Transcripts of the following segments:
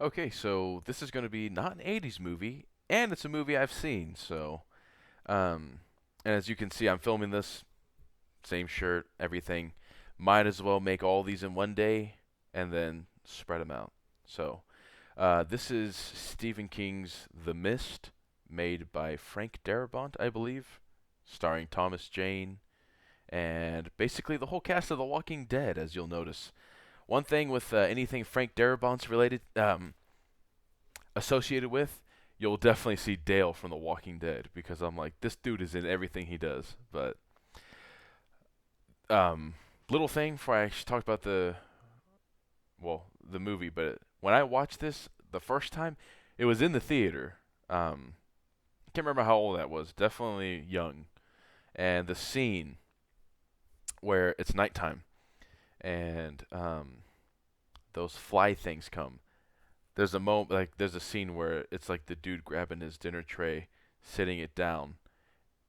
Okay, so this is going to be not an 80s movie, and it's a movie I've seen. Um, and as you can see, I'm filming this, same shirt, everything. Might as well make all these in one day and then spread them out. This is Stephen King's The Mist, made by Frank Darabont, I believe, starring Thomas Jane, and basically the whole cast of The Walking Dead, as you'll notice. One thing with anything Frank Darabont's related, associated with, you'll definitely see Dale from The Walking Dead because I'm like, this dude is in everything he does. But um, little thing before I actually talked about the movie, but when I watched this the first time, it was in the theater. I can't remember how old that was. Definitely young. And the scene where it's nighttime and those fly things come. There's a moment like there's a scene where it's like the dude grabbing his dinner tray, sitting it down,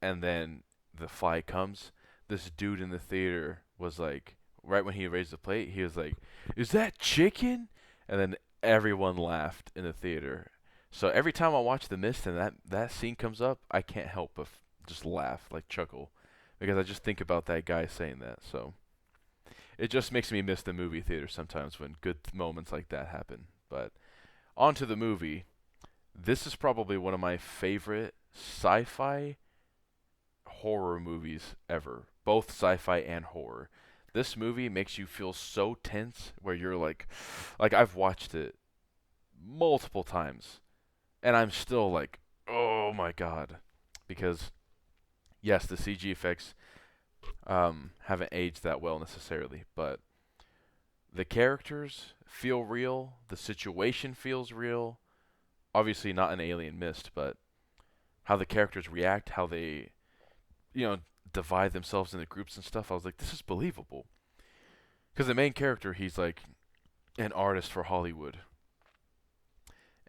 and then the fly comes. This dude in the theater was like, right when he raised the plate, he was like, "Is that chicken?" And then everyone laughed in the theater. So every time I watch The Mist and that scene comes up, I can't help but just laugh, like chuckle, because I just think about that guy saying that. So it just makes me miss the movie theater sometimes when good moments like that happen. But on to the movie. This is probably one of my favorite sci-fi horror movies ever, both sci-fi and horror. This movie makes you feel so tense where you're like I've watched it multiple times and I'm still like, "Oh my god." Because yes, the CG effects haven't aged that well necessarily, but the characters feel real, the situation feels real. Obviously not an Alien Mist, but how the characters react, how they, you know, divide themselves into groups and stuff. I was like, this is believable. Because the main character, he's like an artist for Hollywood,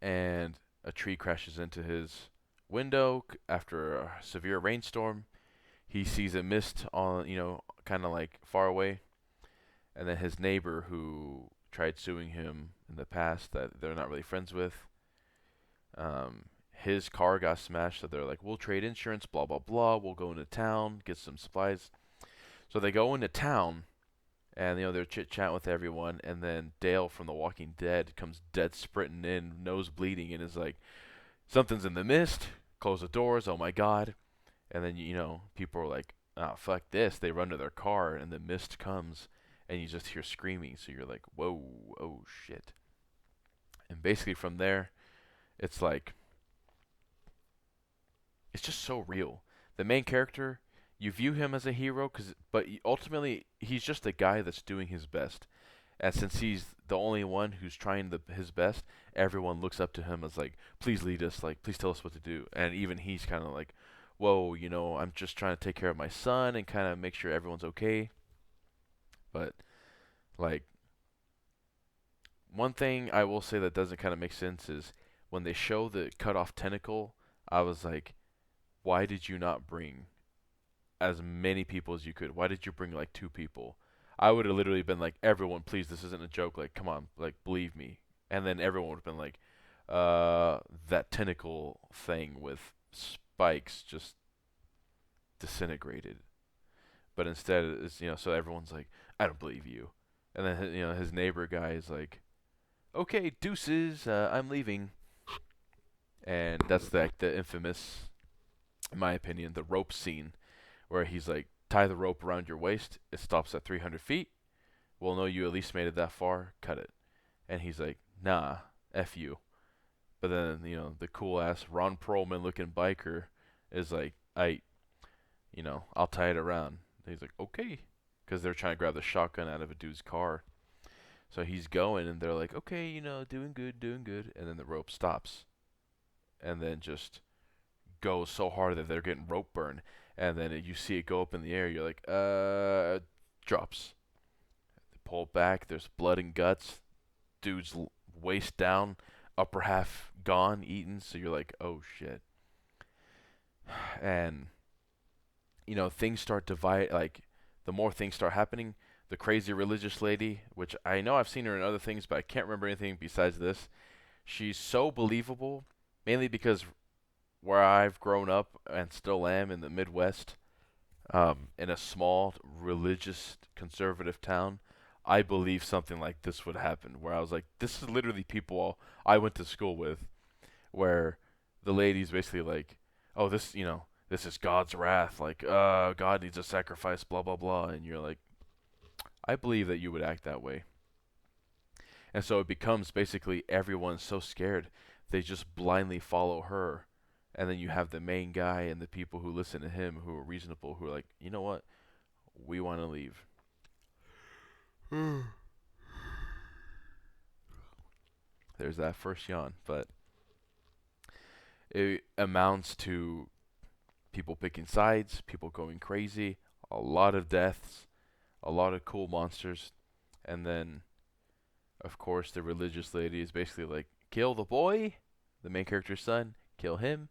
and a tree crashes into his window after a severe rainstorm. He sees a mist on, kind of like far away, and then his neighbor who tried suing him in the past that they're not really friends with, his car got smashed, so they're like, we'll trade insurance, blah blah blah. We'll go into town, get some supplies. So they go into town, and they're chit chatting with everyone, and then Dale from The Walking Dead comes dead sprinting in, nose bleeding, and is like, "Something's in the mist. Close the doors. Oh my god!" And then people are like, "Oh fuck this!" They run to their car, and the mist comes, and you just hear screaming. So you're like, "Whoa, oh shit!" And basically from there, it's like it's just so real. The main character, you view him as a hero, but ultimately he's just a guy that's doing his best. And since he's the only one who's trying his best, everyone looks up to him as like, please lead us, like, please tell us what to do. And even he's kind of like, whoa, I'm just trying to take care of my son and kind of make sure everyone's okay. But like, one thing I will say that doesn't kind of make sense is when they show the cut off tentacle, I was like, why did you not bring as many people as you could? Why did you bring like two people? I would have literally been like, everyone, please, this isn't a joke. Like, come on, like, believe me. And then everyone would have been like, that tentacle thing with spikes just disintegrated. But instead, it's so everyone's like, I don't believe you. And then his neighbor guy is like, okay, deuces, I'm leaving. And that's the infamous, in my opinion, the rope scene where he's like, tie the rope around your waist. It stops at 300 feet. We'll know you at least made it that far. Cut it. And he's like, nah, F you. But then, the cool ass Ron Perlman looking biker is like, I'll tie it around. And he's like, okay. Because they're trying to grab the shotgun out of a dude's car. So he's going, and they're like, okay, doing good, doing good. And then the rope stops. And then just goes so hard that they're getting rope burn. And then you see it go up in the air. You're like, drops. They pull back. There's blood and guts. Dude's waist down, upper half gone, eaten. So you're like, oh shit. And things start divide. Like the more things start happening, the crazy religious lady, which I know I've seen her in other things, but I can't remember anything besides this. She's so believable, mainly because where I've grown up and still am in the Midwest, in a small religious conservative town, I believe something like this would happen. Where I was like, this is literally people I went to school with, where the lady's basically like, oh, this, this is God's wrath. Like, God needs a sacrifice, blah, blah, blah. And you're like, I believe that you would act that way. And so it becomes basically everyone's so scared, they just blindly follow her. And then you have the main guy and the people who listen to him who are reasonable, who are like, you know what? We want to leave. There's that first yawn. But it amounts to people picking sides, people going crazy, a lot of deaths, a lot of cool monsters, and then, of course, the religious lady is basically like, kill the boy, the main character's son, kill him,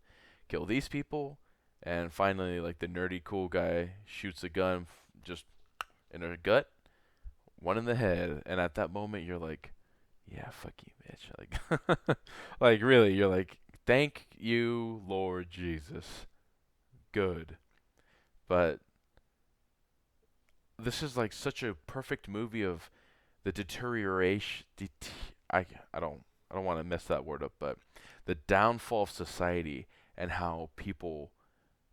kill these people, and finally, like, the nerdy cool guy shoots a gun just in her gut, one in the head, and at that moment, you're like, yeah, fuck you, bitch. Like, like, really, you're like, thank you, Lord Jesus. Good. But this is like such a perfect movie of the deterioration. I don't want to mess that word up, but the downfall of society and how people,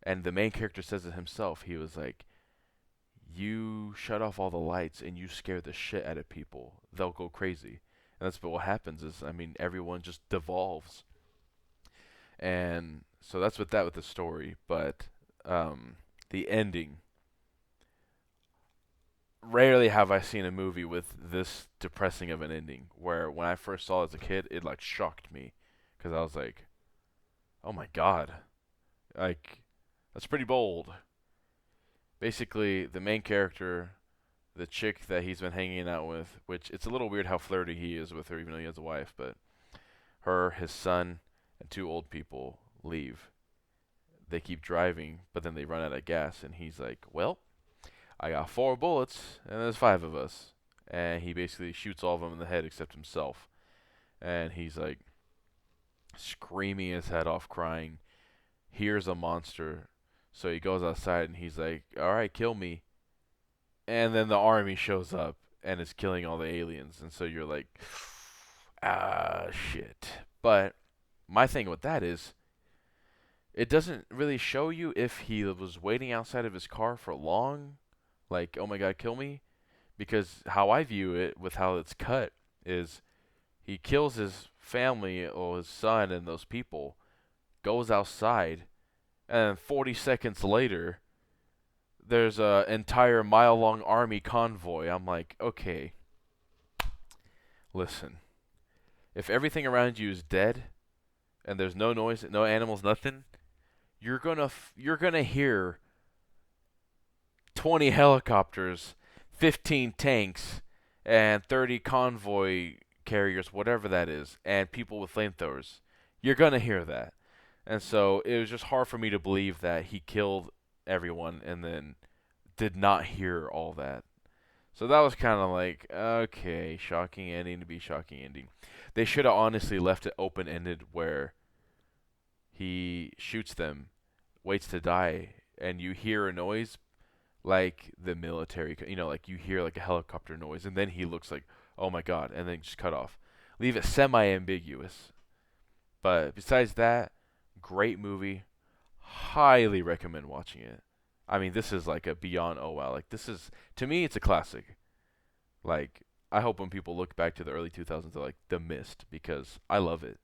and the main character says it himself. He was like, "You shut off all the lights and you scare the shit out of people. They'll go crazy." And that's what happens is, I mean, everyone just devolves, and so that's what that with the story. But the ending, rarely have I seen a movie with this depressing of an ending. Where when I first saw it as a kid, it like shocked me because I was like, "Oh my god, like that's pretty bold." Basically, the main character, the chick that he's been hanging out with, which it's a little weird how flirty he is with her, even though he has a wife, but her, his son, and two old people leave. They keep driving, but then they run out of gas, and he's like, "Well, I got 4 bullets, and there's 5 of us." And he basically shoots all of them in the head except himself. And he's like screaming his head off, crying. Here's a monster. So he goes outside and he's like, alright, kill me. And then the army shows up and is killing all the aliens. And so you're like, ah, shit. But my thing with that is, it doesn't really show you if he was waiting outside of his car for long. Like, oh my god, kill me. Because how I view it with how it's cut is he kills his family or his son and those people, goes outside, and 40 seconds later, there's a entire mile-long army convoy. I'm like, okay, listen. If everything around you is dead and there's no noise, no animals, nothing, you're gonna hear 20 helicopters, 15 tanks, and 30 convoy carriers, whatever that is, and people with flamethrowers. You're gonna hear that. And so it was just hard for me to believe that he killed everyone and then did not hear all that. So that was kind of like, okay, shocking ending to be shocking ending. They should have honestly left it open ended where he shoots them, waits to die, and you hear a noise like the military, like you hear like a helicopter noise, and then he looks like, oh my god, and then just cut off. Leave it semi-ambiguous. But besides that, great movie. Highly recommend watching it. I mean, this is like a beyond oh wow. Like this is, to me, it's a classic. Like I hope when people look back to the early 2000s, they're like The Mist because I love it.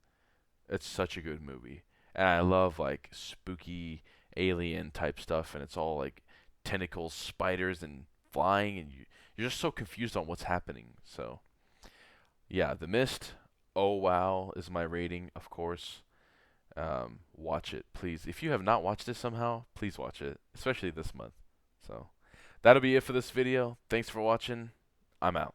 It's such a good movie, and I love like spooky alien type stuff, and it's all like tentacles, spiders, and flying, and you're just so confused on what's happening. So yeah, The Mist. Oh wow is my rating, of course. Watch it, please. If you have not watched it somehow, please watch it, especially this month. So that'll be it for this video. Thanks for watching. I'm out.